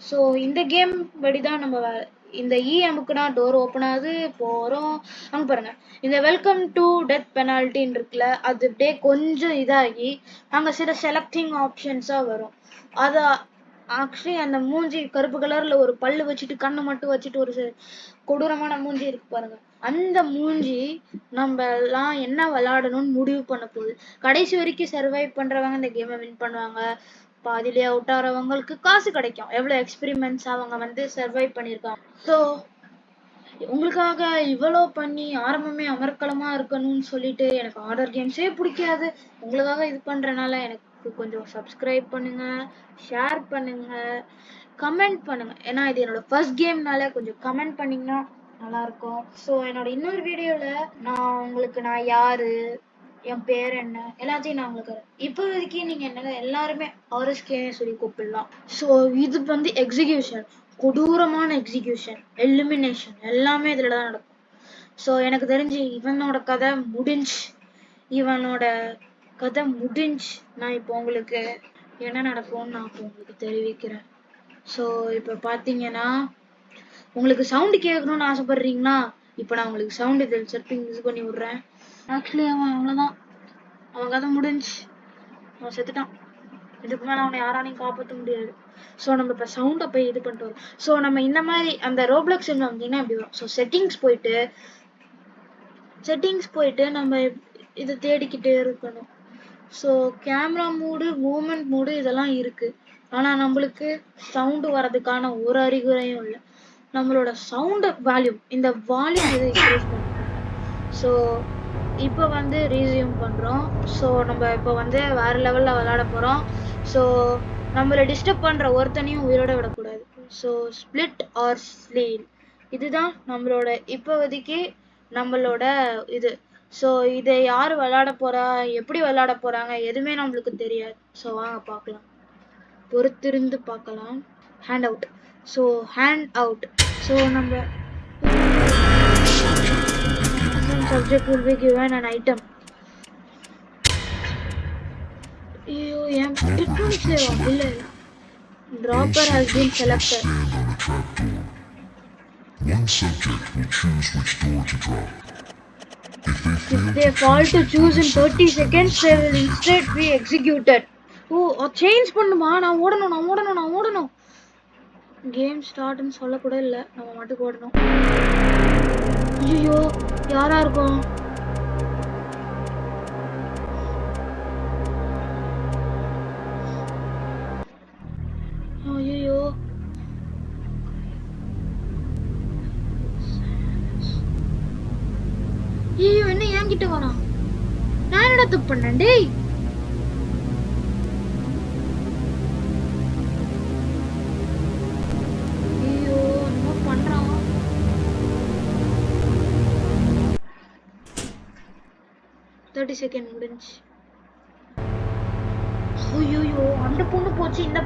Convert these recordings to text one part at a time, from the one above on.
So இந்த game படி தான் நம்ம இந்த அமுக்குனா டோர் ஓப்பன் ஆகுது போகிறோம். அங்கே பாருங்க இந்த வெல்கம் டு டெத் பெனால்ட்டின்னு இருக்குல்ல, அது அப்படியே கொஞ்சம் இதாகி அங்கே சில செலக்டிங் ஆப்ஷன்ஸாக வரும். அதை ஆக்சுவலி அந்த மூஞ்சி கருப்பு கலரில் ஒரு பல்லு வச்சுட்டு கண்ணை மட்டும் வச்சுட்டு ஒரு கொடூரமான மூஞ்சி இருக்கு பாருங்க, அந்த மூஞ்சி நம்ம எல்லாம் என்ன விளையாடணும்னு முடிவு பண்ண போகுது. கடைசி வரைக்கும் சர்வைவ் பண்றவங்க இந்த கேமை வின் பண்ணுவாங்க. பாதியிலே அவுட் ஆகிறவங்களுக்கு காசு கிடைக்கும், எவ்வளவு எக்ஸ்பெரிமெண்ட்ஸ் அவங்க வந்து சர்வைவ் பண்ணியிருக்காங்க. ஸோ உங்களுக்காக இவ்வளோ பண்ணி ஆரம்பமே அமர்க்களமா இருக்கணும்னு சொல்லிட்டு எனக்கு ஆர்டர் கேம்ஸே பிடிக்காது. உங்களுக்காக இது பண்றதுனால எனக்கு கொஞ்சம் சப்ஸ்கிரைப் பண்ணுங்க, ஷேர் பண்ணுங்க, கமெண்ட் பண்ணுங்க. ஏன்னா இது என்னோட ஃபர்ஸ்ட் கேம்னால கொஞ்சம் கமெண்ட் பண்ணீங்கன்னா நல்லா இருக்கும். ஸோ என்னோட இன்னொரு வீடியோல நான் யாரு, என் பேர் என்ன எல்லாத்தையும் நான் உங்களுக்கு இப்போதைக்கு நீங்க என்ன எல்லாருமே ஆர்எஸ்கே சொல்லி கூப்பிடலாம். ஸோ இது வந்து எக்ஸிகியூஷன், கொடூரமான எக்ஸிகியூஷன், எலிமினேஷன் எல்லாமே இதுல தான் நடக்கும். ஸோ எனக்கு தெரிஞ்சு இவனோட கதை முடிஞ்சு நான் இப்போ உங்களுக்கு என்ன நடக்கும்னு நான் இப்போ உங்களுக்கு தெரிவிக்கிறேன். ஸோ இப்போ பார்த்தீங்கன்னா உங்களுக்கு சவுண்டு கேட்கணும்னு ஆசைப்படுறீங்கன்னா இப்போ நான் உங்களுக்கு சவுண்டு செட்டிங் இது பண்ணி விடுறேன். ஆக்சுவலி அவன் அவ்வளோதான், அவன் கதை முடிஞ்சு, அவன் செத்துட்டான். இதுக்கு மேலே அவனை யாராலையும் காப்பாற்ற முடியாது. ஸோ நம்ம இப்போ சவுண்டை போய் இது பண்ணிட்டு வரோம். ஸோ நம்ம இந்த மாதிரி அந்த ரோப்ளக்ஸ் வந்தீங்கன்னா இப்படி வரும். ஸோ செட்டிங்ஸ் போயிட்டு நம்ம இதை தேடிக்கிட்டே இருக்கணும். ஸோ கேமரா மூடு, மூமெண்ட் மூடு இதெல்லாம் இருக்கு. ஆனால் நம்மளுக்கு சவுண்டு வர்றதுக்கான ஒரு அறிகுறையும் இல்லை. நம்மளோட சவுண்டு வால்யூம், இந்த வால்யூம் இதை இன்க்ரீஸ் பண்ணும். ஸோ இப்போ வந்து ரீசியூம் பண்ணுறோம். ஸோ நம்ம இப்போ வந்து வேறு லெவலில் விளையாட போகிறோம். ஸோ நம்மளை டிஸ்டர்ப் பண்ணுற ஒருத்தனையும் உயிரோட விடக்கூடாது. ஸோ ஸ்பிளிட் ஆர் ஸ்லீல் இதுதான் நம்மளோட இப்போதைக்கு நம்மளோட இது. ஸோ இதை யார் விளையாட போகிறா, எப்படி விளையாட போகிறாங்க எதுவுமே நம்மளுக்கு தெரியாது. ஸோ வாங்க பார்க்கலாம், பொறுத்திருந்து பார்க்கலாம். Hand out. So hand out. So நம்ம subject will be given an item. Dropper has been selected. One subject will choose which door to drop. If they fail to choose in 30 seconds, they will instead be executed. Oh, change பண்ணுமா? நான் ஓடணும். Game ஸ்டார்ட்னு சொல்ல கூட இல்லை, நம்ம மட்டும் ஓடணும். ஐயோ யாரா இருக்கும்? ஐயோ என்ன என்கிட்ட வரான்? நான் என்னடா தப்பு பண்ணேன்? டேய் ஐயோ என்ன பண்றான்? 30 செகண்ட் முடிஞ்சு. ஐயோ அந்த பொண்ணு போச்சு, இந்த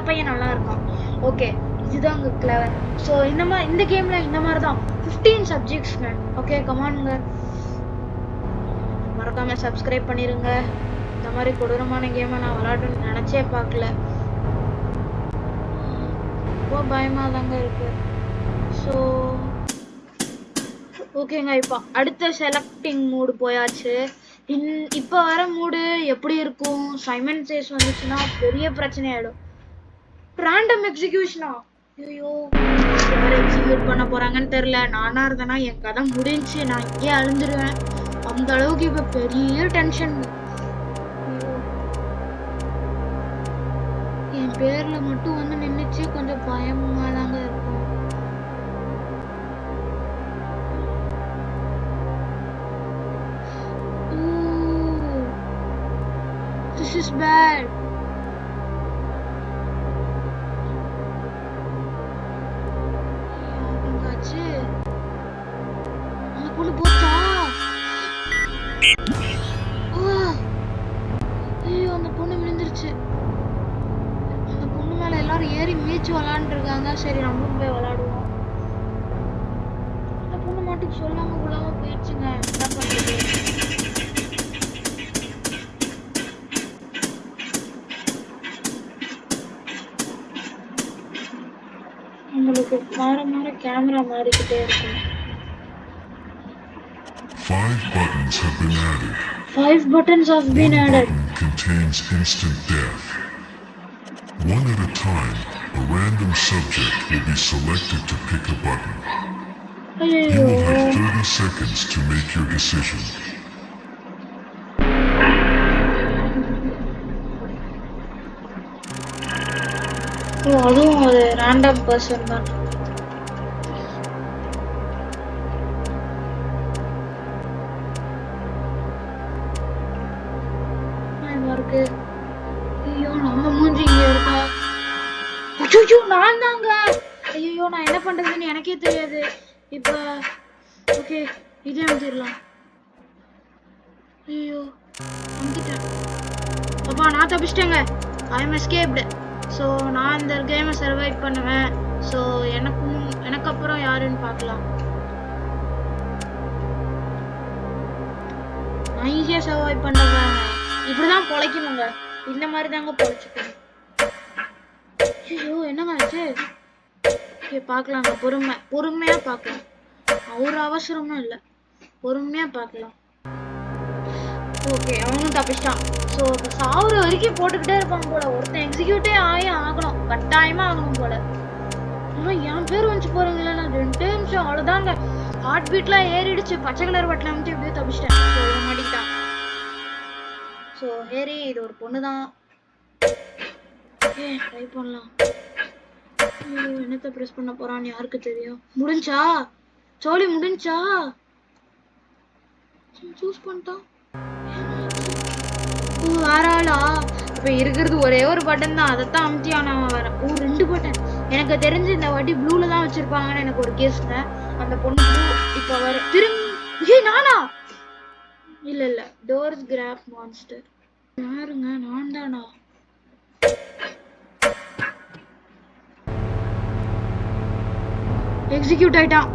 பையன் நல்லா இருக்கான். ஓகே இதுதான் அங்கே கிளவர். ஸோ இந்த கேம்ல இந்த மாதிரி தான் 15 சப்ஜெக்ட்ஸ்ங்க. ஓகே கமானுங்க, மறக்காம சப்ஸ்கிரைப் பண்ணிருங்க. இந்த மாதிரி கொடூரமான கேமை நான் விளையாடணும்னு நினைச்சே பார்க்கல, ரொம்ப பயமா தாங்க இருக்கு. ஸோ ஓகேங்க, இப்போ அடுத்த செலக்டிங் மூடு போயாச்சு. இப்போ வர மூடு எப்படி இருக்கும்? சைமன் சேஸ் வந்துச்சுன்னா பெரிய பிரச்சனை ஆயிடும். ரேண்டம் எக்ஸிகியூஷனா? ஐயோ யார் எக்ஸிக்யூட் பண்ண போறாங்கன்னு தெரியல. நானா இருந்தேன்னா என் கதை முடிஞ்சு நான் இங்கே அழிஞ்சிருவேன். அந்த அளவுக்கு இப்ப பெரிய டென்ஷன். என் பேர்ல மட்டும் வந்து நின்னுச்சு, கொஞ்சம் பயமா தாங்க இருக்கும். This is bad. அந்த பொண்ணு போச்சா? ஐயோ அந்த பொண்ணு விழுந்துருச்சு. அந்த பொண்ணு மேல எல்லாரும் ஏறி மீச்சு விளையாண்டு இருக்காங்க. சரி நம்மளும் போய் விளையாடுவோம். அந்த பொண்ணு மாட்டுக்கு சொல்லாம கொள்ளாம போயிடுச்சுங்க, என்ன பண்றது? உங்களுக்கு மாற மாற கேமரா மாறிக்கிட்டே இருக்கும். 5 buttons have been added. 5 buttons have been One added. button contains instant death. One at a time, a random subject will be selected to pick a button. You will have 30 seconds to make your decision. அதுவும் ஒரு random person தான். இருக்கு. ஐயோ நம்ம மூஞ்சி இங்க இருக்கா? ஐயோ நான் தாங்க. ஐயோ நான் என்ன பண்றதுன்னு எனக்கே தெரியாது. இப்ப ஓகே இதே வந்துடலாம். ஐயோ வந்துட்டேன். அப்பா நான் தப்பிச்சிட்டேங்க. ஐ அம் எஸ்கேப்டு. ஸோ நான் இந்த கேமை சர்வைவ் பண்ணுவேன். ஸோ எனக்கு அப்புறம் யாருன்னு பார்க்கலாம். நான் ஈஸியாக சர்வைவ் பண்ணுவேன். இப்படிதான் பொழைக்கணுங்க. இந்த மாதிரி தாங்க பொழைச்சிக்கணும். ஐயோ என்னங்க ஆச்சு? ஓகே பார்க்கலாங்க. பொறுமையா பார்க்கலாம். ஒரு அவசரமும் இல்லை. பொறுமையா பார்க்கலாம். ஓகே அவனும் தப்பிச்சிட்டான். ஸோ சாவுற வரைக்கும் போட்டுக்கிட்டே இருப்பாங்க போல. ஒருத்தன் எக்ஸிக்யூட்டே ஆகணும். கட்டாயமா ஆகணும் போல. ஆனால் என் பேர் வந்துச்சு போறீங்களா? நான் 2 நிமிஷம் அவ்வளோதாங்க. ஹார்ட் பீட்லாம் ஏறிடுச்சு. பச்சை கலர் பட்டில் வந்துட்டு எப்படியோ தப்பிச்சிட்டேன். ஸோ இவன் மாட்டிக்கிட்டான். ஸோ ஹேரி இது ஒரு பொண்ணு தான். ட்ரை பண்ணலாம். என்னத்தை ப்ரெஸ் பண்ண போறான்னு யாருக்கு தெரியும்? முடிஞ்சா சோலி முடிஞ்சா சூஸ் பண்ணிட்டான். வேற ஆளா? இப்ப இருக்கிறது ஒரே ஒரு பட்டன் தான். அதைத்தான் அமுத்தியான வர. 2 பட்டன். எனக்கு தெரிஞ்சு இந்த வாட்டி ப்ளூல தான் வச்சிருப்பாங்கன்னு எனக்கு ஒரு கேஸ்ங்க. அந்த பொண்ணு ப்ளூ இப்ப வர திரும்ப. நானா? இல்ல டோர்ஸ் கிராப் மான்ஸ்டர் யாருங்க? நான் தானா? எக்ஸிக்யூட் ஆயிட்டாங்க.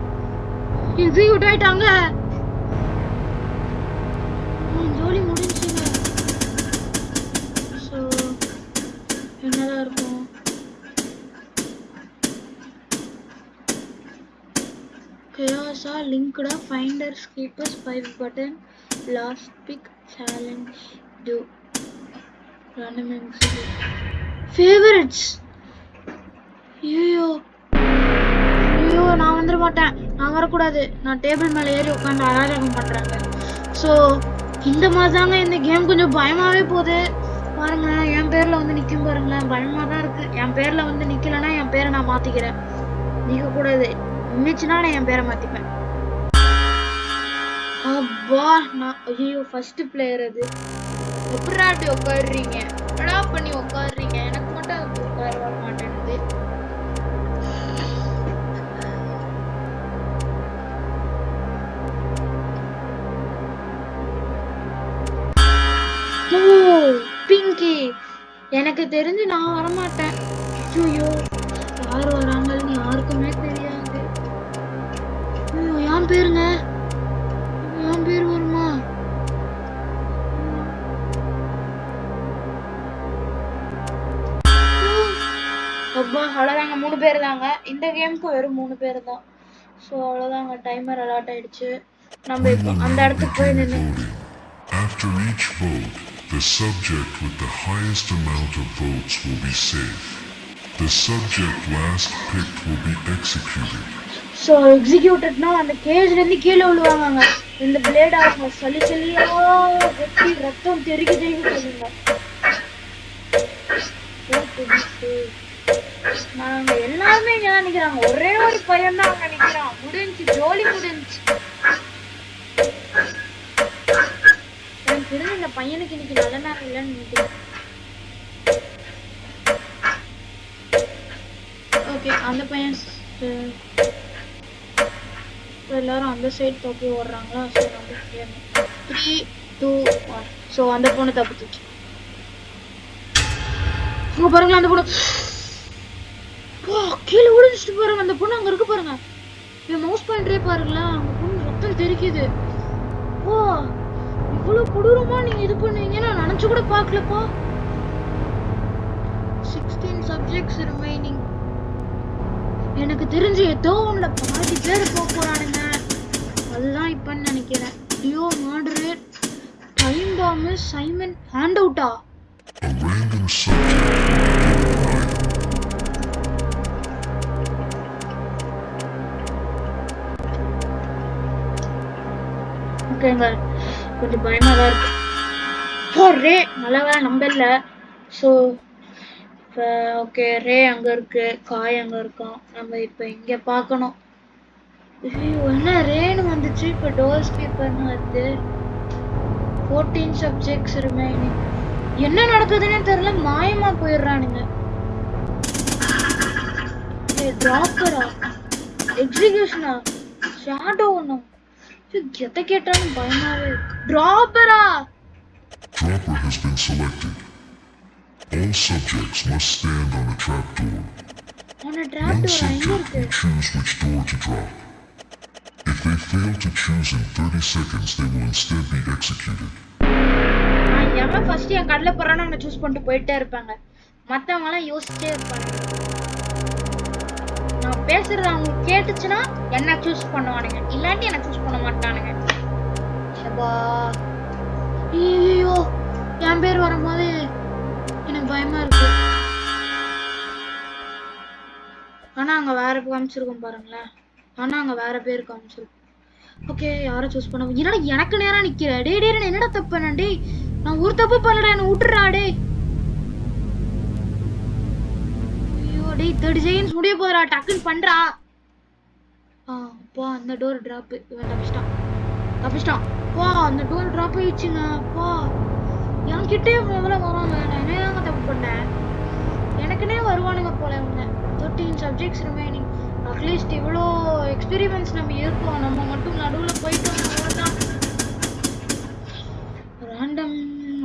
ஜோலி முடிஞ்சுங்க. ஸோ என்னதான் இருக்கும்? Chaos linked finders keepers 5 button last pick challenge do random favorites. ஐயோ நான் வந்துட மாட்டேன். நான் வரக்கூடாது. நான் டேபிள் மேலே ஏறி உட்காந்து அராஜகம் பண்றாங்க. ஸோ இந்த மாதிரி தாங்க இந்த கேம் கொஞ்சம் பயமாவே போகுது. பாருங்களேன் என் பேர்ல வந்து நிற்கும் பாருங்களேன். பயமா தான் இருக்கு. என் பேர்ல வந்து நிக்கலன்னா என் பேரை நான் மாத்திக்கிறேன். நிக்க கூடாது. நின்னுச்சுன்னா நான் என் பேரை மாத்திப்பேன். அப்பா நான் ஐயோ ஃபர்ஸ்ட் பிளேயர். அது எப்படா அப்படி உட்காடுறீங்க? எப்படா பண்ணி உட்காடுறீங்க? எனக்கு மட்டும் அது உட்கார வர மாட்டேங்குது. பிங்கி எனக்கு தெரிஞ்சு நான் வரமாட்டேன். ஐயோ யார் வராங்கன்னு யாருக்குமே தெரியாது. என் பேருங்க. என் பேர் வருமா? அப்பா அவ்வளோதாங்க. 3 பேர் தாங்க. இந்த கேமுக்கு வெறும் 3 பேர் தான். ஸோ அவ்வளோதாங்க. டைமர் அலாட் ஆயிடுச்சு. நம்ம இப்போ அந்த இடத்துக்கு போய் நின்று. After each vote, the subject with the highest amount of votes will be safe. The subject last picked will be executed. So executedனா அந்த கேஜ்ல இருந்து கீழே விழுவாங்க. இந்த பிளேட் ஆஃப் சலிசலியா வெட்டி ரத்தம் தெறிக்க சொல்லுங்க. நாங்க எல்லாருமே இங்க தான் நிக்கிறாங்க. ஒரே ஒரு பையன் தான் அங்க நிக்கிறான். முடிஞ்சு ஜோலி முடிஞ்சு. எனக்கு தெரிஞ்ச இந்த பையனுக்கு இன்னைக்கு நல்ல நேரம் இல்லைன்னு நினைக்கிறேன். ஓகே அந்த பையன் எல்லாரும் அந்த சைடு தப்பி ஓடுறாங்களா? ஸோ நம்ம 3, 2, 1. ஸோ அந்த பொண்ணு தப்பிச்சு. இங்க பாருங்களா அந்த பொண்ணு கீழே விழுந்துட்டு பாருங்க. அந்த பொண்ணு அங்க இருக்கு பாருங்க. என் மவுஸ் பாயிண்டரே பாருங்களேன். அந்த பொண்ணு ரத்தம் தெரிக்குது. இவ்வளவு கொடூரமா நீங்க இது பண்ணுவீங்க நான் நினைச்சு கூட பாக்கலப்பா. 16 subjects remaining. எனக்கு தெரிஞ்சு ஏதோ ஒண்ணுல பாதி பேர் போறானுங்க. அதுதான் இப்பன்னு நினைக்கிறேன். டியோ மாடரேட் டைம் பாம் சைமன் ஹேண்ட் அவுட்டா? A random subject. ஓகேங்க, கொஞ்சம் பயமா தான் இருக்கு. ரே நல்ல வேலை நம்பல. ஸோ ஓகே, ரே அங்க இருக்கு, காய் அங்க இருக்கான். நம்ம இப்ப இங்க பார்க்கணும். ஐயோ, என்ன ரேன்னு வந்துச்சு, இப்ப டோர் ஸ்பீக்கர்னு வருது. 14 சப்ஜெக்ட்ஸ் ரிமைனிங். என்ன நடக்குதுன்னு தெரியல, மாயமா போயிடுறானுங்க. டிராப்பரா, எக்ஸிகியூஷனா, ஷேடோனா, எதை கேட்டாலும் பயமாவே இருக்கு. டிராப்பரா. Dropper has been selected. All subjects must stand on a trap door. On a trap One door, subject will choose which door to drop. If they fail to choose in 30 seconds, they will instead be executed. எவன் first என் கடல போறானோ அவனை choose பண்ணிட்டு போயிட்டே இருப்பாங்க. மத்தவங்க எல்லாம் யோசிச்சே இருப்பாங்க. நான் பேசுறது அவங்க கேட்டுச்சுன்னா என்ன சூஸ் பண்ணுவானுங்க, இல்லாட்டி என்ன சூஸ் பண்ண மாட்டானுங்க. சபா, ஐயோ, என் பேர் வரும்போது எனக்கு பயமா இருக்கு. ஆனா அங்க வேற காமிச்சிருக்கோம் பாருங்களேன். ஆனா அங்க வேற பேர் காமிச்சிருக்கும். ஓகே, யாரை சூஸ் பண்ண? என்னடா எனக்கு நேரா நிக்கிற? டேய் டேய், என்னடா தப்பு பண்ண? டேய், நான் ஒரு தப்பு பண்ணலடா, என்ன விட்டுறா. டேய் ஐயோ, டேய் 30 செகண்ட்ஸ் முடிய போறா, டக்குன்னு பண்றா. அப்பா, அந்த டோர் டிராப். இவன் தப்பிச்சிட்டான். அப்பா, அந்த டோர் டிராப் ஆயிடுச்சுங்க. அப்பா, என்கிட்டே முதல்ல வராங்க. நான் என்னங்க தப்பு பண்ணேன்? எனக்குன்னே வருவானுங்க போல இவங்க. 13 சப்ஜெக்ட்ஸ் ரிமைனிங். அட்லீஸ்ட் இவ்வளோ எக்ஸ்பீரியன்ஸ் நம்ம இருக்கோம். நம்ம மட்டும் நடுவில் போயிட்டோம். அவ்வளோதான். ரேண்டம்.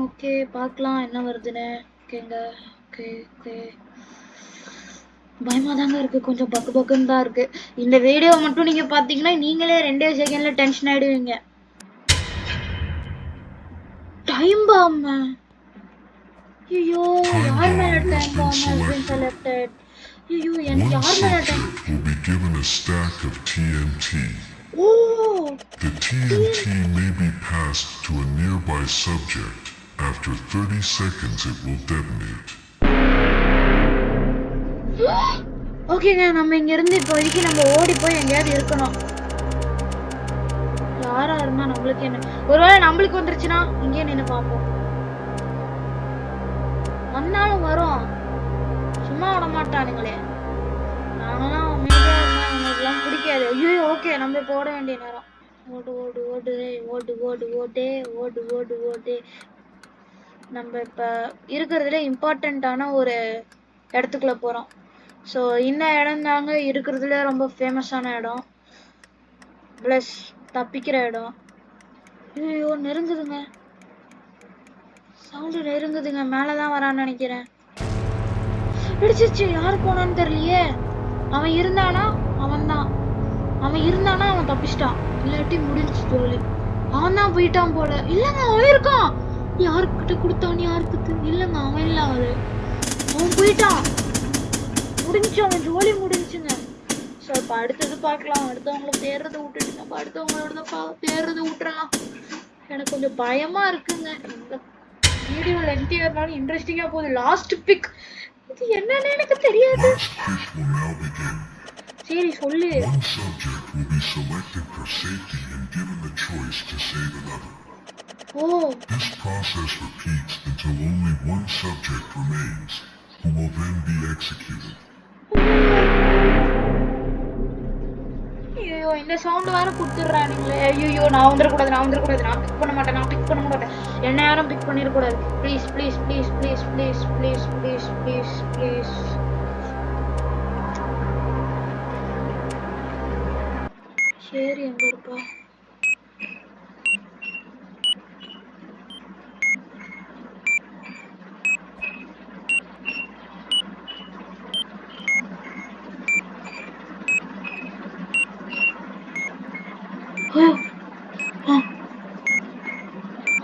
ஓகே, பார்க்கலாம் என்ன வருதுன்னு. ஓகேங்க, ஓகே ஓகே. பயமா தாங்க இருக்கு, கொஞ்சம் பக்குன்னு தான் இருக்கு. இந்த வீடியோ மட்டும் நீங்க பாத்தீங்கன்னா நீங்களே 2 செகண்ட்ல டென்ஷன் ஆயிடுவீங்க. Time bomb. ஐயோ, யார் மேல time bomb has been selected? ஐயோ, எனக்கு யார் மேல time? Will be given a stack of TNT. Oh, the TNT may be passed to a nearby subject. After 30 seconds it will detonate. ஓகேங்க, நம்ம இங்க இருந்து இப்போதைக்கு நம்ம ஓடி போய் எங்கேயாவது இருக்கணும். யாரா இருந்தா நம்மளுக்கு என்ன? ஒருவேளை நம்மளுக்கு வந்துருச்சுன்னா இங்கே நின்று பார்ப்போம். வந்தாலும் வரும், சும்மா விட மாட்டானுங்களே. நாங்களாம் அமைதியா இருந்தா எங்களுக்குலாம் பிடிக்காது. ஐயோ, ஓகே, நம்ம இப்போ ஓட வேண்டிய நேரம். ஓடு ஓடு ஓடு ஓடு ஓடு ஓடே ஓடு ஓடு ஓடே. நம்ம இப்போ இருக்கிறதுல இம்பார்ட்டண்ட்டான ஒரு இடத்துக்குள்ள போகிறோம். ஸோ இந்த இடம் தாங்க இருக்கிறதுல ரொம்ப ஃபேமஸான இடம், ப்ளஸ் தப்பிக்கிற இடம். ஐயோ, நெருங்குதுங்க, சவுண்டு நெருங்குதுங்க. மேலே தான் வரான்னு நினைக்கிறேன். பிடிச்சிருச்சு, யார் போனான்னு தெரியலையே. அவன் இருந்தானா அவன் தப்பிச்சிட்டான், இல்லாட்டி முடிஞ்சிச்சு ஜோலி. அவன் தான் போயிட்டான் போல. இல்லைங்க, அவன் இருக்கான். யாருக்கிட்ட கொடுத்தான்னு யாருக்கு? இல்லைங்க, அவன் இல்லை, அவன் போயிட்டான். முடிஞ்சு, அவன் ஜோலி முடிஞ்சுங்க. ஸோ இப்போ அடுத்தது பார்க்கலாம். அடுத்தவங்கள தேடுறதை விட்டுட்டு நம்ம அடுத்தவங்களோட தேடுறதை விட்டுறலாம். எனக்கு கொஞ்சம் பயமா இருக்குங்க. இந்த வீடியோ லென்த்தியா இருந்தாலும் இன்ட்ரெஸ்டிங்கா போகுது. லாஸ்ட் பிக் இது என்னன்னு எனக்கு தெரியாது. சரி சொல்லு. One subject will be selected for safety and given the choice to save another. Oh. This process repeats until only one subject remains, who will then be executed. ஐயோ, இந்த சவுண்ட் வேற கொடுத்துடுறானுங்களே. ஐயோ, நான் வந்துடக்கூடாது, நான் பிக் பண்ண மாட்டேன். என்ன யாரும் பிக் பண்ணிடக்கூடாது. Please please please please please please please please please. சரி, எங்க இருக்கா?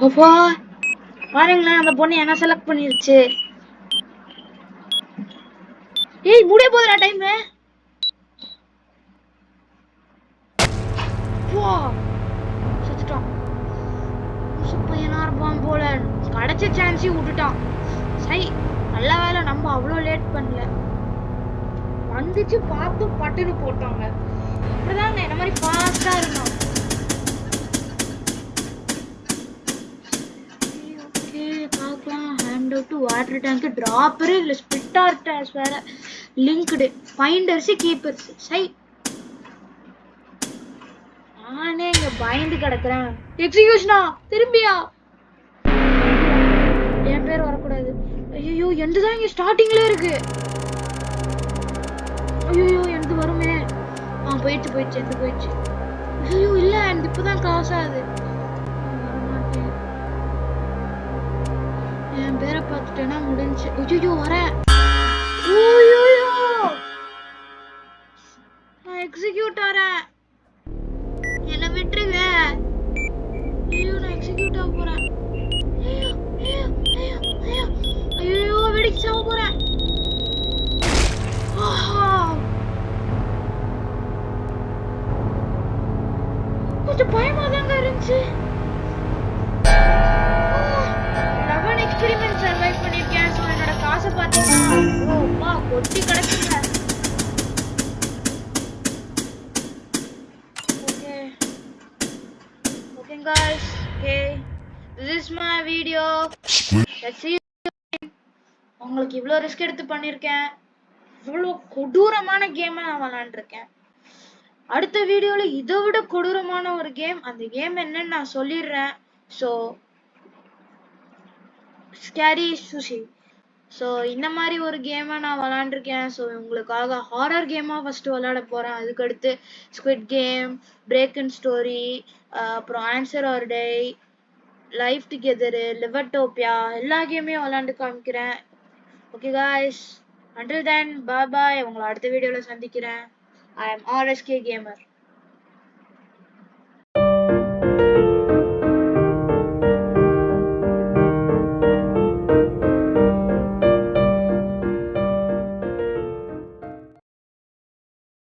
அப்பா, பாருங்களேன், அந்த பொண்ணு என்ன செலக்ட் பண்ணிருச்சு. ஏய், முடிய போகுதுடா டைம். வா செத்துட்டான். பையனா இருப்பான் போல. கிடைச்ச சான்ஸையும் விட்டுட்டான். சை, நல்ல வேலை நம்ம அவ்வளோ லேட் பண்ணல. வந்துச்சு பார்த்து பட்டுன்னு போட்டாங்க. இப்படிதாங்க இந்த மாதிரி ஃபாஸ்டா இருக்கணும். ஓகே பார்க்கலாம். Hand out to water tank dropper இல்லை ஸ்பிட்டார் டேஸ் வேற லிங்க்டு ஃபைண்டர்ஸ் கீப்பர்ஸ். சை, நானே இங்க பயந்து கிடக்குறேன். எக்ஸிகியூஷனா திரும்பியா? என் பேர் வரக்கூடாது. ஐயோ எந்துதான் இங்க ஸ்டார்டிங்ல இருக்கு. ஐயோ எந்த வருமே. போயிடுச்சு போயிடுச்சு எந்த போயிடுச்சு. ஐயோ இல்ல எனக்கு இப்பதான் காசு ஆகுது. வரமாட்டேன். என் பேரை பார்த்துட்டேன்னா முடிஞ்சு. ஐயோ வரேன். ஐயோ நான் எக்ஸிக்யூட் ஆறேன். என்ன விட்டுருங்க. ஐயோ நான் எக்ஸிக்யூட் ஆக போறேன். ஐயோ வெடிச்சு சாவ போறேன். கொஞ்சம் பயமா தாங்க இருந்துச்சு. 11 எக்ஸ்பெரிமெண்ட் சர்வைவ் பண்ணிருக்கேன். சோ என்னோட காசை பாத்தீங்கன்னா கொட்டி கிடக்குங்க. Okay guys, okay, this is my video. Let's see. உங்களுக்கு இவ்வளோ ரிஸ்க் எடுத்து பண்ணிருக்கேன். இவ்வளோ கொடூரமான கேமை நான் விளையாண்டுருக்கேன். அடுத்த வீடியோல இதை விட கொடூரமான ஒரு கேம், அந்த கேம் என்னன்னு நான் சொல்லிடுறேன். So scary sushi. ஸோ இந்த மாதிரி ஒரு கேமை நான் விளையாண்டுருக்கேன். ஸோ உங்களுக்காக ஹாரர் கேமாக ஃபர்ஸ்ட் விளையாட போறேன். அதுக்கடுத்து squid game, break and story, அப்புறம் ஆன்சர் ஆர் டே, லைஃப் டுகெதரு, லிவர்டோப்பியா, எல்லா கேமையும் விளையாண்டு காமிக்கிறேன். Okay guys, until then bye bye. உங்களை அடுத்த வீடியோல சந்திக்கிறேன். I am RSK Gamer.